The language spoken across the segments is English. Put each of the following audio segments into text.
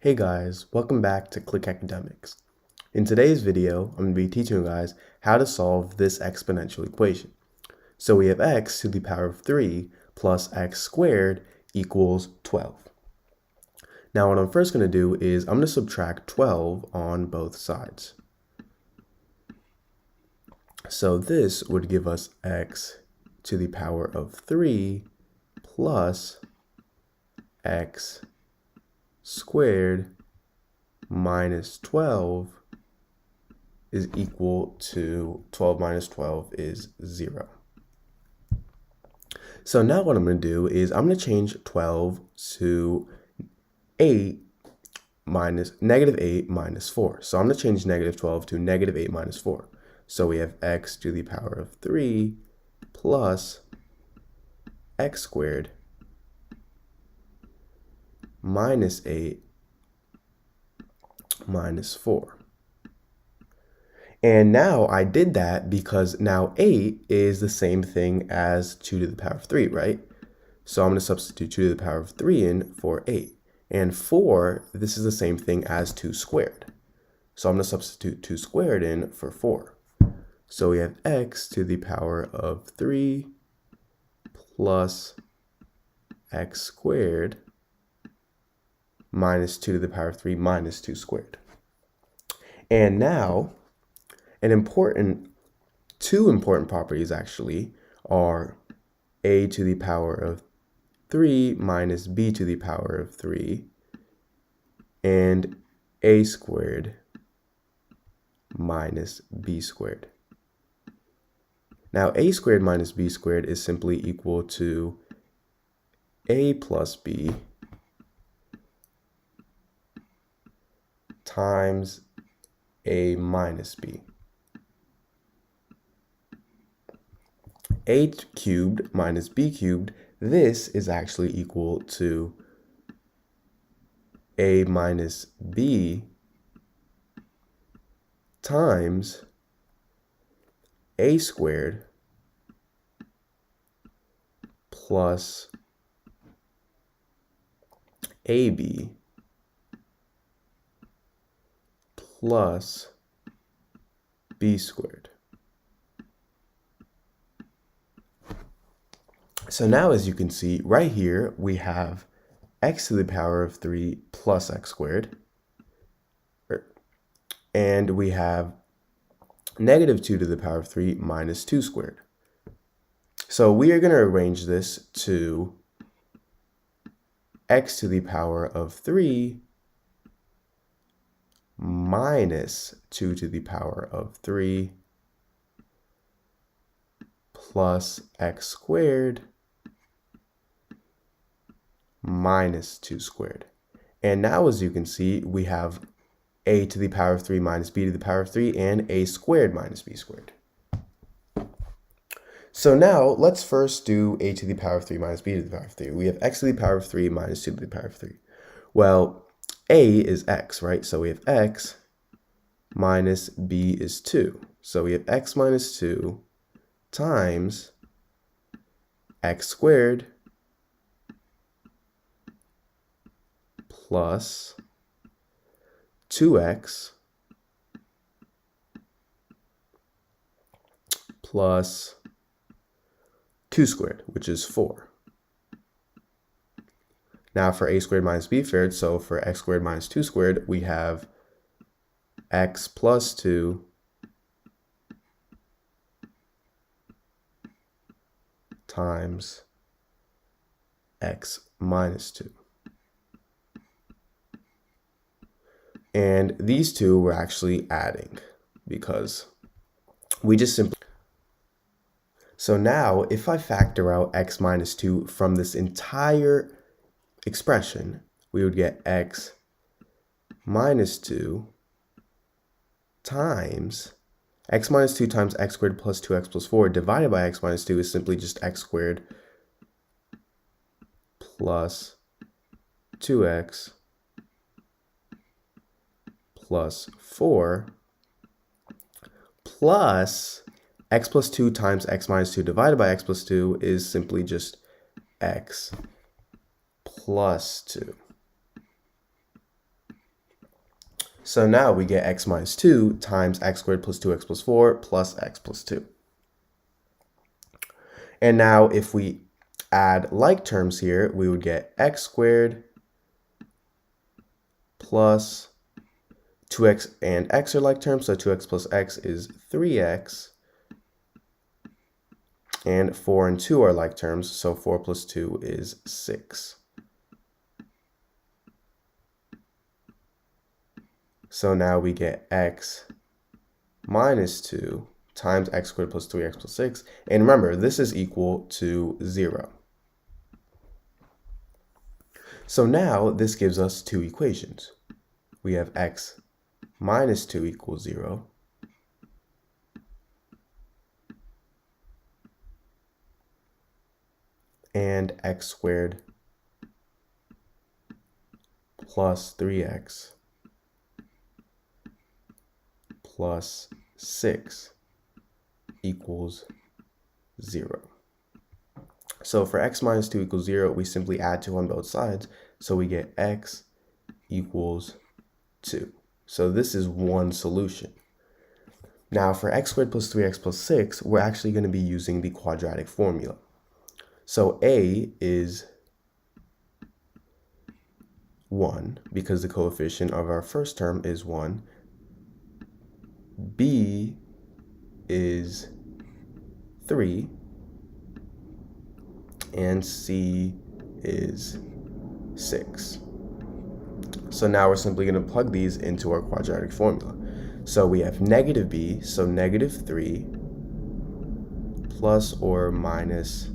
Hey guys, welcome back to Click Academics. In today's video, I'm going to be teaching you guys how to solve this exponential equation. So we have x to the power of 3 plus x squared equals 12. Now what I'm first going to do is I'm going to subtract 12 on both sides. So this would give us x to the power of 3 plus x squared minus 12 is equal to 12 minus 12 is 0. So now what I'm going to do is I'm going to change 12 to negative 8 minus 4. So I'm going to change negative 12 to negative 8 minus 4. So we have x to the power of 3 plus x squared minus 8 minus 4. And now I did that because now 8 is the same thing as 2 to the power of 3, right? So I'm going to substitute 2 to the power of 3 in for 8. And 4, this is the same thing as 2 squared. So I'm going to substitute 2 squared in for 4. So we have x to the power of 3 plus x squared minus 2 to the power of 3 minus 2 squared. And now, two important properties actually are a to the power of 3 minus b to the power of 3 and a squared minus b squared. Now a squared minus b squared is simply equal to a plus b times a minus b. A cubed minus b cubed, this is actually equal to a minus b times a squared plus ab plus b squared. So now, as you can see, right here, we have x to the power of 3 plus x squared. And we have negative 2 to the power of 3 minus 2 squared. So we are going to arrange this to x to the power of 3 minus 2 to the power of 3 plus x squared minus 2 squared. And now, as you can see, we have a to the power of 3 minus b to the power of 3 and a squared minus b squared. So now let's first do a to the power of 3 minus b to the power of 3. We have x to the power of 3 minus 2 to the power of 3. Well, a is x, right? So we have x minus b is 2. So we have x minus 2 times x squared plus 2x plus 2 squared, which is 4. Now for a squared minus b squared, so for x squared minus 2 squared, we have x plus 2 times x minus 2. And these two we're actually adding because we just simply... So now if I factor out x minus 2 from this entire expression, we would get x minus 2 times x minus 2 times x squared plus 2x plus 4 divided by x minus 2 is simply just x squared plus 2x plus 4 plus x plus 2 times x minus 2 divided by x plus 2 is simply just x plus 2. So now we get x minus 2 times x squared plus 2x plus 4 plus x plus 2. And now if we add like terms here, we would get x squared plus 2x and x are like terms, so 2x plus x is 3x. And 4 and 2 are like terms, so 4 plus 2 is 6. So now we get x minus 2 times x squared plus 3x plus 6. And remember, this is equal to 0. So now this gives us two equations. We have x minus 2 equals 0. And x squared plus 3x plus 6 equals 0. So for x minus 2 equals 0, we simply add 2 on both sides. So we get x equals 2. So this is one solution. Now for x squared plus 3x plus 6, we're actually going to be using the quadratic formula. So a is 1 because the coefficient of our first term is 1. B is 3. And C is 6. So now we're simply going to plug these into our quadratic formula. So we have negative b, so negative 3 plus or minus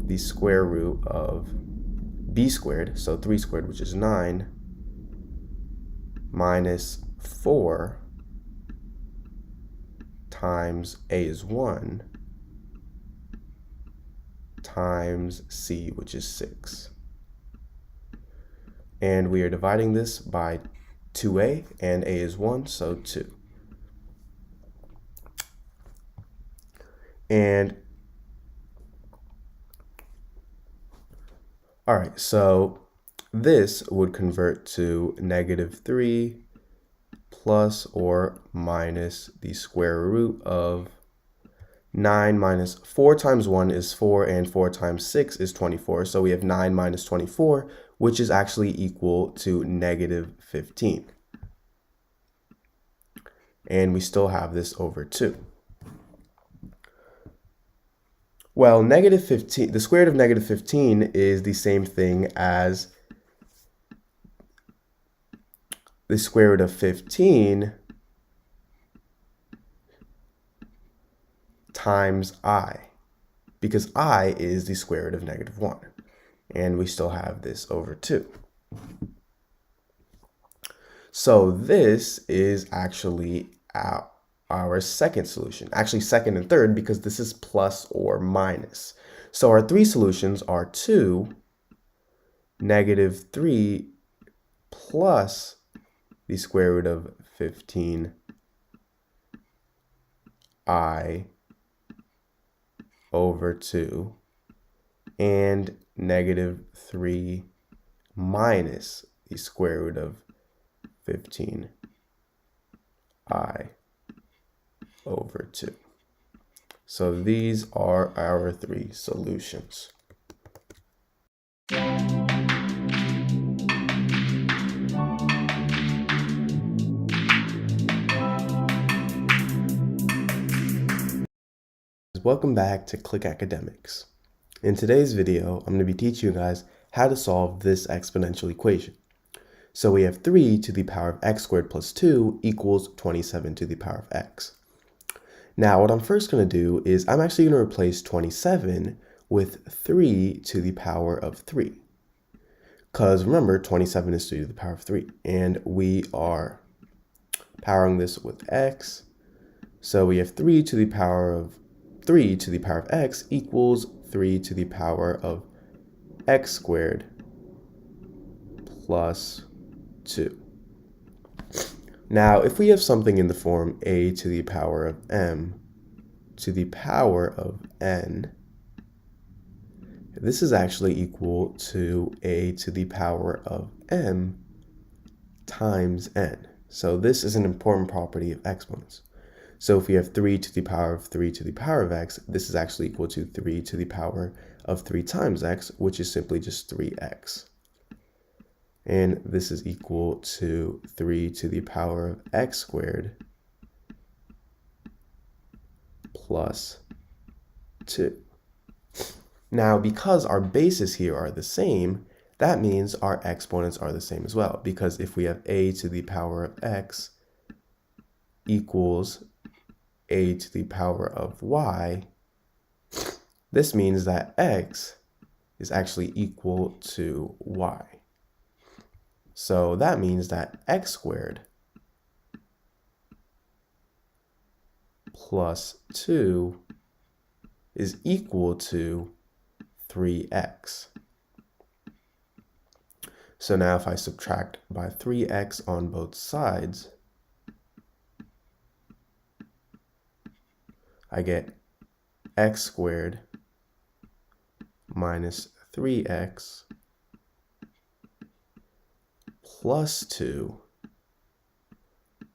the square root of b squared, so 3 squared, which is 9, minus 4 times a is 1 times c, which is 6. And we are dividing this by 2a, and a is 1, so 2. And all right, so this would convert to negative 3 plus or minus the square root of 9 minus 4 times 1 is 4, and 4 times 6 is 24. So we have 9 minus 24, which is actually equal to negative 15. And we still have this over 2. Well, negative 15, the square root of negative 15 is the same thing as the square root of 15 times I, because I is the square root of negative 1. And we still have this over 2. So this is actually our second solution, actually second and third, because this is plus or minus. So our three solutions are 2, negative 3, plus the square root of 15I over 2, and negative 3 minus the square root of 15I over 2. So these are our three solutions. Welcome back to Click Academics. In today's video, I'm going to be teaching you guys how to solve this exponential equation. So we have 3 to the power of x squared plus 2 equals 27 to the power of x. Now what I'm first going to do is I'm actually going to replace 27 with 3 to the power of 3. Because remember, 27 is 3 to the power of 3. And we are powering this with x. So we have 3 to the power of x equals 3 to the power of x squared plus 2. Now, if we have something in the form a to the power of m to the power of n, this is actually equal to a to the power of m times n. So this is an important property of exponents. So if we have 3 to the power of 3 to the power of x, this is actually equal to 3 to the power of 3 times x, which is simply just 3x. And this is equal to 3 to the power of x squared plus 2. Now, because our bases here are the same, that means our exponents are the same as well. Because if we have a to the power of x equals a to the power of y, this means that x is actually equal to y. So that means that x squared plus 2 is equal to 3x. So now if I subtract by 3x on both sides, I get x squared minus 3x plus 2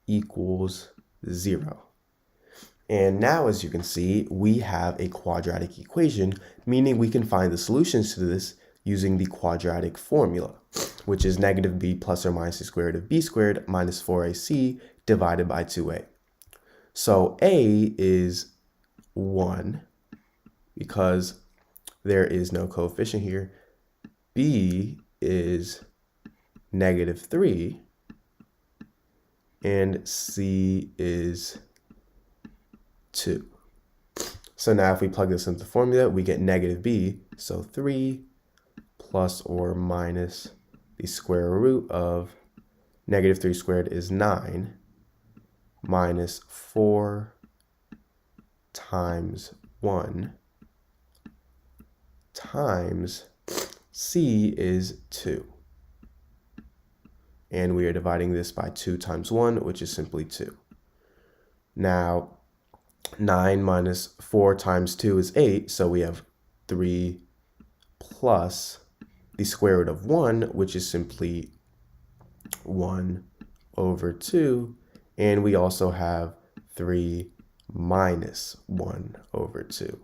equals 0. And now, as you can see, we have a quadratic equation, meaning we can find the solutions to this using the quadratic formula, which is negative b plus or minus the square root of b squared minus 4ac divided by 2a. So a is 1 because there is no coefficient here. B is negative 3, and c is 2. So now if we plug this into the formula, we get negative b, so 3 plus or minus the square root of negative 3 squared is 9 minus 4 times 1 times c is 2. And we are dividing this by 2 times 1, which is simply 2. Now, 9 minus 4 times 2 is 8, so we have 3 plus the square root of 1, which is simply 1 over 2, and we also have 3 minus 1 over 2.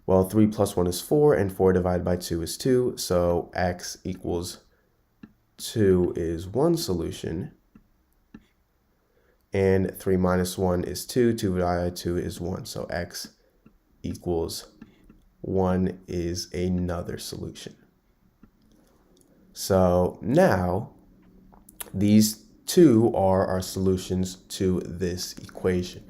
Well, 3 plus 1 is 4, and 4 divided by 2 is 2, so x equals 2 is one solution, and 3 minus 1 is 2, 2 divided by 2 is 1, so x equals 1 is another solution. So now, these two are our solutions to this equation.